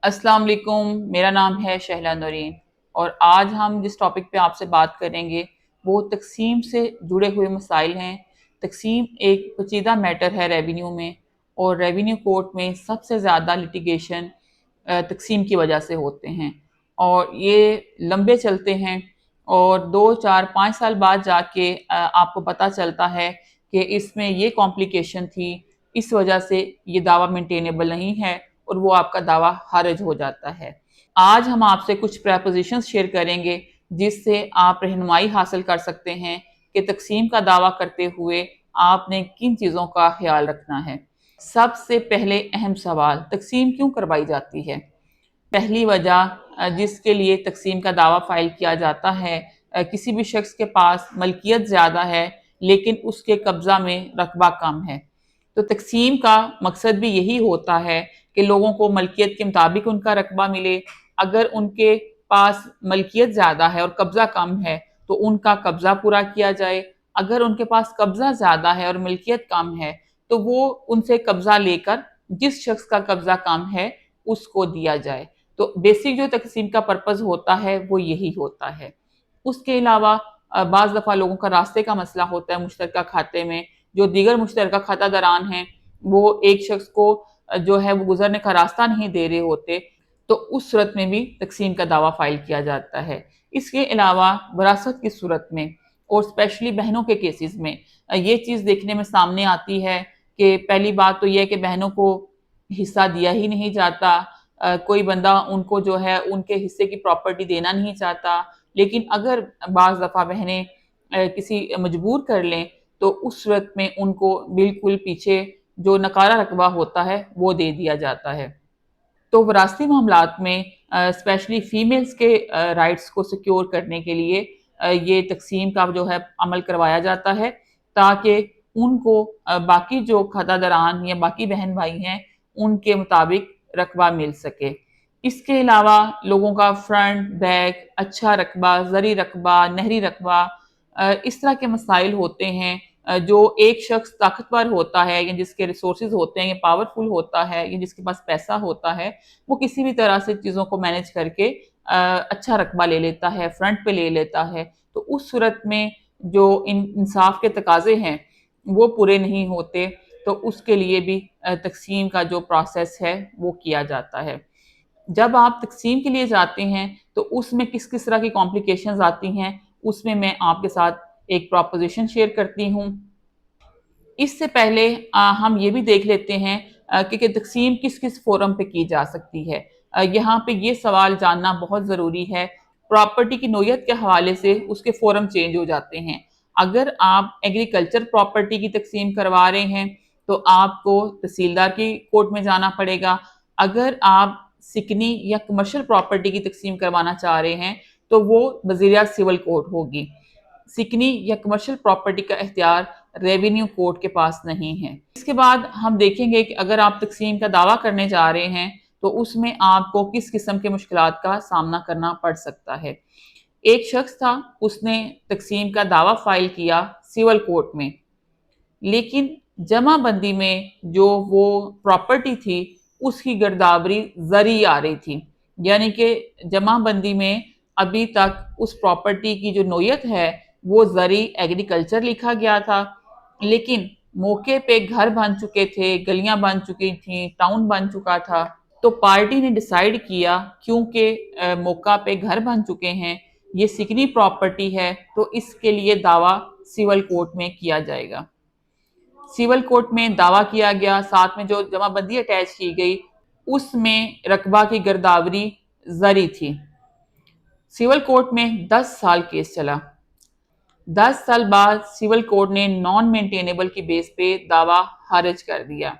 अस्सलाम वालेकुम। मेरा नाम है शहला नूरीन और आज हम जिस टॉपिक पे आपसे बात करेंगे वो तकसीम से जुड़े हुए मसाइल हैं। तकसीम एक पेचीदा मैटर है रेवेन्यू में, और रेवेन्यू कोर्ट में सबसे ज़्यादा लिटिगेशन तकसीम की वजह से होते हैं और ये लंबे चलते हैं, और 2 4 5 साल बाद जाके आपको पता चलता है कि इसमें ये कॉम्प्लिकेशन थी, इस वजह से ये दावा मेंटेनेबल नहीं है और वो आपका दावा खारिज हो जाता है। आज हम आपसे कुछ प्रपोजिशंस शेयर करेंगे जिससे आप रहनुमाई हासिल कर सकते हैं कि तकसीम का दावा करते हुए आपने किन चीज़ों का ख्याल रखना है। सबसे पहले अहम सवाल, तकसीम क्यों करवाई जाती है? पहली वजह जिसके लिए तकसीम का दावा फाइल किया जाता है, किसी भी शख्स के पास मलकियत ज़्यादा है लेकिन उसके कब्ज़ा में रकबा कम है। तो तकसीम का मकसद भी यही होता है कि लोगों को मलकियत के मुताबिक उनका रकबा मिले। अगर उनके पास मलकियत ज़्यादा है और कब्ज़ा कम है तो उनका कब्ज़ा पूरा किया जाए। अगर उनके पास कब्ज़ा ज़्यादा है और मलकियत कम है तो वो उनसे कब्ज़ा लेकर जिस शख्स का कब्ज़ा कम है उसको दिया जाए। तो बेसिक जो तकसीम का पर्पज़ होता है वो यही होता है। उसके अलावा बाज़ दफ़ा लोगों का रास्ते का मसला होता है मुश्तरका खाते में, जो दीगर मुश्तरका खाता दरान हैं वो एक शख्स को जो है वो गुजरने का रास्ता नहीं दे रहे होते, तो उस सूरत में भी तकसीम का दावा फाइल किया जाता है। इसके अलावा विरासत की सूरत में और स्पेशली बहनों के केसेस में ये चीज़ देखने में सामने आती है कि पहली बात तो ये है कि बहनों को हिस्सा दिया ही नहीं जाता। कोई बंदा उनको जो है उनके हिस्से की प्रॉपर्टी देना नहीं चाहता, लेकिन अगर बाज़ दफ़ा बहनें किसी मजबूर कर लें तो उस सूरत में उनको बिल्कुल पीछे जो नकारा रकबा होता है वो दे दिया जाता है। तो विरासती मामलात में स्पेशली फीमेल्स के राइट्स को सिक्योर करने के लिए ये तकसीम का जो है अमल करवाया जाता है, ताकि उनको बाकी जो खाता दरान या बाकी बहन भाई हैं उनके मुताबिक रकबा मिल सके। इसके अलावा लोगों का फ्रंट बैक अच्छा रकबा, ज़री रकबा, नहरी रकबा, इस तरह के मसाइल होते हैं। जो एक शख्स ताकतवर होता है या जिसके रिसोर्सेज होते हैं या पावरफुल होता है या जिसके पास पैसा होता है, वो किसी भी तरह से चीज़ों को मैनेज करके अच्छा रकबा ले लेता है, फ्रंट पे ले लेता है। तो उस सूरत में जो इंसाफ के तकाजे हैं वो पूरे नहीं होते, तो उसके लिए भी तकसीम का जो प्रोसेस है वो किया जाता है। जब आप तकसीम के लिए जाते हैं तो उसमें किस किस तरह की कॉम्प्लिकेशंस आती हैं, उसमें मैं आपके साथ एक प्रोपोज़िशन शेयर करती हूँ। इससे पहले हम ये भी देख लेते हैं कि तकसीम किस किस फोरम पे की जा सकती है। यहाँ पे ये सवाल जानना बहुत ज़रूरी है। प्रॉपर्टी की नोयत के हवाले से उसके फोरम चेंज हो जाते हैं। अगर आप एग्रीकल्चर प्रॉपर्टी की तकसीम करवा रहे हैं तो आपको तहसीलदार की कोर्ट में जाना पड़ेगा। अगर आप सिकनी या कमर्शियल प्रॉपर्टी की तकसीम करवाना चाह रहे हैं तो वो वज़ीरिया सिविल कोर्ट होगी। सिकनी या कमर्शियल प्रॉपर्टी का इख्तियार रेवेन्यू कोर्ट के पास नहीं है। इसके बाद हम देखेंगे कि अगर आप तकसीम का दावा करने जा रहे हैं तो उसमें आपको किस किस्म के मुश्किलात का सामना करना पड़ सकता है। एक शख्स था, उसने तकसीम का दावा फाइल किया सिविल कोर्ट में, लेकिन जमाबंदी में जो वो प्रॉपर्टी थी उसकी गिरदावरी ज़री आ रही थी, यानी कि जमाबंदी में अभी तक उस प्रॉपर्टी की जो नोयत है वो ज़री एग्रीकल्चर लिखा गया था, लेकिन मौके पे घर बन चुके थे, गलियां बन चुकी थी, टाउन बन चुका था। तो पार्टी ने डिसाइड किया, क्योंकि मौका पे घर बन चुके हैं, ये सिकनी प्रॉपर्टी है, तो इसके लिए दावा सिविल कोर्ट में किया जाएगा। सिविल कोर्ट में दावा किया गया, साथ में जो जमाबंदी अटैच की गई उसमें रकबा की गिरदावरी ज़री थी। सिविल कोर्ट में 10 साल केस चला। 10 साल बाद सिविल कोर्ट ने नॉन मेंटेनेबल की बेस पे दावा खारिज कर दिया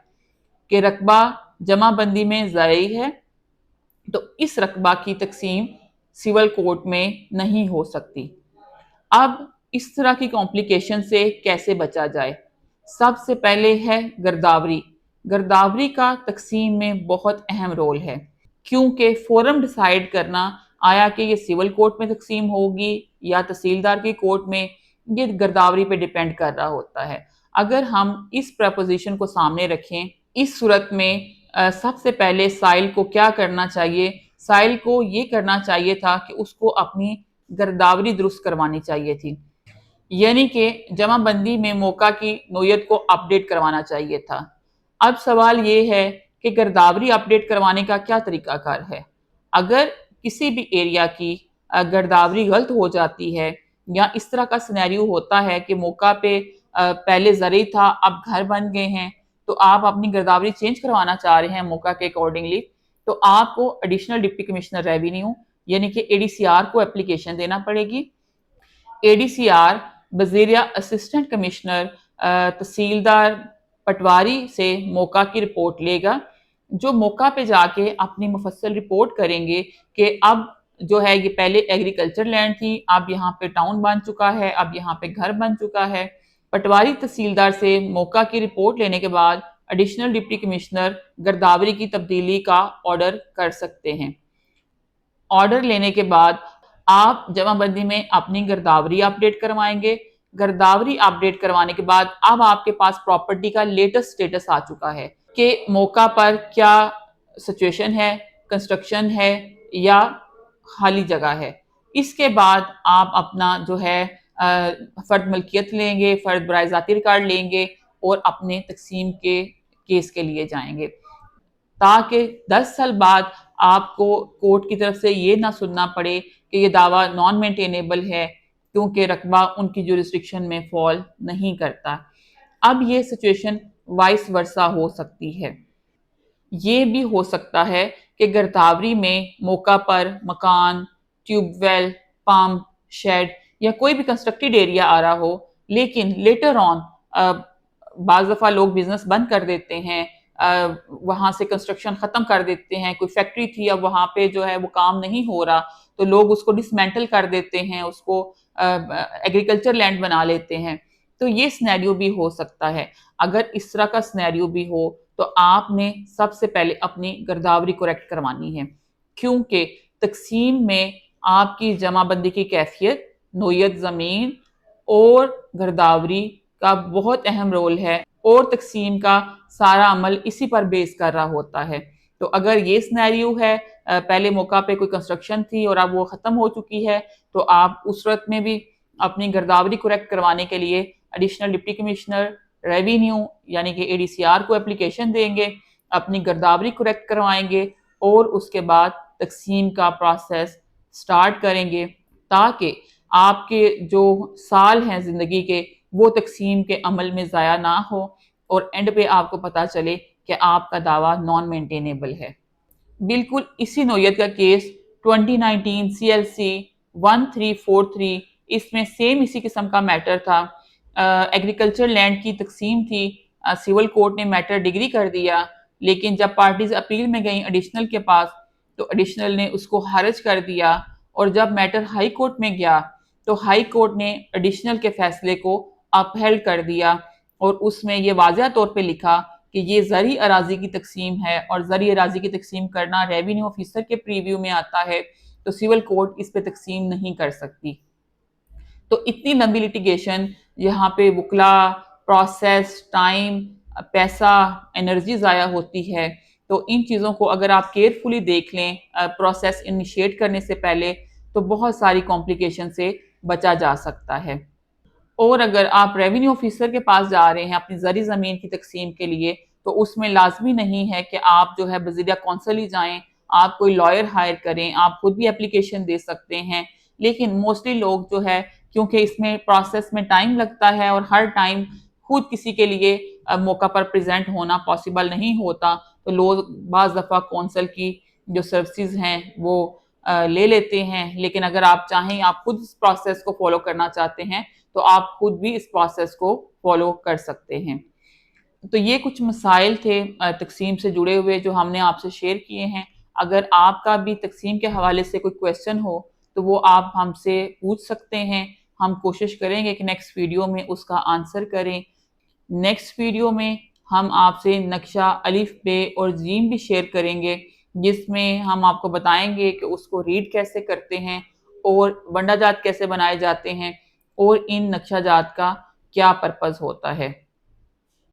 कि रकबा जमाबंदी में ज़री है, तो इस रकबा की तकसीम सिविल कोर्ट में नहीं हो सकती। अब इस तरह की कॉम्प्लिकेशन से कैसे बचा जाए? सबसे पहले है गिरदावरी। गिरदावरी का तकसीम में बहुत अहम रोल है, क्योंकि फोरम डिसाइड करना आया कि ये सिविल कोर्ट में तकसीम होगी या तहसीलदार की कोर्ट में, ये गिरदावरी पे डिपेंड कर रहा होता है। अगर हम इस प्रपोजिशन को सामने रखें, इस सूरत में سب سے پہلے سائل کو کیا کرنا چاہیے؟ سائل کو یہ کرنا چاہیے تھا کہ اس کو اپنی گرداوری درست کروانی چاہیے تھی، یعنی کہ جمع بندی میں موقع کی نوعیت کو اپڈیٹ کروانا چاہیے تھا۔ اب سوال یہ ہے کہ گرداوری اپڈیٹ کروانے کا کیا طریقہ کار ہے؟ اگر کسی بھی ایریا کی گرداوری غلط ہو جاتی ہے یا اس طرح کا سینیریو ہوتا ہے کہ موقع پہ پہلے زرعی تھا اب گھر بن گئے ہیں، تو آپ اپنی گرداوری چینج کروانا چاہ رہے ہیں موقع کے اکارڈنگلی، تو آپ کو ایڈیشنل ڈپٹی کمشنر ریونیو یعنی کہ اے ڈی سی آر کو اپلیکیشن دینا پڑے گی۔ اے ڈی سی آر بذریعہ اسسٹنٹ کمشنر تحصیلدار پٹواری سے موقع کی رپورٹ لے گا، جو موقع پہ جا کے اپنی مفصل رپورٹ کریں گے کہ اب جو ہے یہ پہلے ایگریکلچر لینڈ تھی، اب یہاں پہ ٹاؤن بن چکا ہے، اب یہاں پہ گھر بن چکا ہے۔ پٹواری تحصیلدار سے موقع کی رپورٹ لینے کے بعد ایڈیشنل ڈپٹی کمشنر گرداوری کی تبدیلی کا آرڈر کر سکتے ہیں۔ آرڈر لینے کے بعد آپ جمع بندی میں اپنی گرداوری اپڈیٹ کروائیں گے۔ گرداوری اپڈیٹ کروانے کے بعد اب آپ کے پاس پراپرٹی کا لیٹسٹ سٹیٹس آ چکا ہے کہ موقع پر کیا سچویشن ہے، کنسٹرکشن ہے یا خالی جگہ ہے۔ اس کے بعد آپ اپنا جو ہے فرد ملکیت لیں گے، فرد برائے ذاتی ریکارڈ لیں گے اور اپنے تقسیم کے کیس کے لیے جائیں گے، تاکہ 10 سال بعد آپ کو کورٹ کی طرف سے یہ نہ سننا پڑے کہ یہ دعویٰ نان مینٹینیبل ہے کیونکہ رقبہ ان کی جورسڈکشن میں فال نہیں کرتا۔ اب یہ سچویشن وائس ورسا ہو سکتی ہے۔ یہ بھی ہو سکتا ہے کہ گرداوری میں موقع پر مکان، ٹیوب ویل، پمپ، شیڈ یا کوئی بھی کنسٹرکٹڈ ایریا آ رہا ہو، لیکن لیٹر آن بعض دفعہ لوگ بزنس بند کر دیتے ہیں، وہاں سے کنسٹرکشن ختم کر دیتے ہیں، کوئی فیکٹری تھی اب وہاں پہ جو ہے وہ کام نہیں ہو رہا تو لوگ اس کو ڈسمینٹل کر دیتے ہیں، اس کو ایگریکلچر لینڈ بنا لیتے ہیں، تو یہ سینیریو بھی ہو سکتا ہے۔ اگر اس طرح کا سینیریو بھی ہو تو آپ نے سب سے پہلے اپنی گرداوری کریکٹ کروانی ہے، کیونکہ تقسیم میں آپ کی جمع بندی کی کیفیت، نوعیت زمین اور گرداوری کا بہت اہم رول ہے، اور تقسیم کا سارا عمل اسی پر بیس کر رہا ہوتا ہے۔ تو اگر یہ سینیریو ہے، پہلے موقع پہ کوئی کنسٹرکشن تھی اور اب وہ ختم ہو چکی ہے، تو آپ اس صورت میں بھی اپنی گرداوری کریکٹ کروانے کے لیے ایڈیشنل ڈپٹی کمشنر ریونیو یعنی کہ اے ڈی سی آر کو اپلیکیشن دیں گے، اپنی گرداوری کریکٹ کروائیں گے اور اس کے بعد تقسیم کا پروسیس سٹارٹ کریں گے، تاکہ آپ کے جو سال ہیں زندگی کے وہ تقسیم کے عمل میں ضائع نہ ہو اور اینڈ پہ آپ کو پتا چلے کہ آپ کا دعویٰ نان مینٹینیبل ہے۔ بالکل اسی نوعیت کا کیس 2019 CLC 1343، اس میں سیم اسی قسم کا میٹر تھا، ایگریکلچر لینڈ کی تقسیم تھی، سول کورٹ نے میٹر ڈگری کر دیا، لیکن جب پارٹیز اپیل میں گئیں ایڈیشنل کے پاس تو ایڈیشنل نے اس کو خارج کر دیا، اور جب میٹر ہائی کورٹ میں گیا تو ہائی کورٹ نے ایڈیشنل کے فیصلے کو اپہیلڈ کر دیا، اور اس میں یہ واضح طور پہ لکھا کہ یہ زرعی اراضی کی تقسیم ہے اور زرعی اراضی کی تقسیم کرنا ریونیو آفیسر کے پریویو میں آتا ہے، تو سول کورٹ اس پہ تقسیم نہیں کر سکتی۔ تو اتنی لمبی لیٹیگیشن، یہاں پہ وکلا، پروسیس، ٹائم، پیسہ، انرجی ضائع ہوتی ہے، تو ان چیزوں کو اگر آپ کیئرفلی دیکھ لیں پروسیس انیشیٹ کرنے سے پہلے تو بہت ساری کمپلیکیشن سے بچا جا سکتا ہے۔ اور اگر آپ ریونیو آفیسر کے پاس جا رہے ہیں اپنی زرعی زمین کی تقسیم کے لیے تو اس میں لازمی نہیں ہے کہ آپ جو ہے بذریعہ کونسل ہی جائیں، آپ کوئی لائر ہائر کریں، آپ خود بھی اپلیکیشن دے سکتے ہیں، لیکن موسٹلی لوگ جو ہے کیونکہ اس میں پروسیس میں ٹائم لگتا ہے اور ہر ٹائم خود کسی کے لیے موقع پر پریزنٹ ہونا پاسبل نہیں ہوتا، تو لوگ بعض دفعہ کونسل کی جو سروسز ہیں وہ لے لیتے ہیں، لیکن اگر آپ چاہیں آپ خود اس پروسیس کو فالو کرنا چاہتے ہیں تو آپ خود بھی اس پروسیس کو فالو کر سکتے ہیں۔ تو یہ کچھ مسائل تھے تقسیم سے جڑے ہوئے جو ہم نے آپ سے شیئر کیے ہیں۔ اگر آپ کا بھی تقسیم کے حوالے سے کوئی کویسچن ہو تو وہ آپ ہم سے پوچھ سکتے ہیں، ہم کوشش کریں گے کہ نیکسٹ ویڈیو میں اس کا آنسر کریں۔ نیکسٹ ویڈیو میں ہم آپ سے نقشہ الف بے اور جیم بھی شیئر کریں گے، جس میں ہم آپ کو بتائیں گے کہ اس کو ریڈ کیسے کرتے ہیں اور ونڈا جات کیسے بنائے جاتے ہیں اور ان نقشہ جات کا کیا پرپز ہوتا ہے۔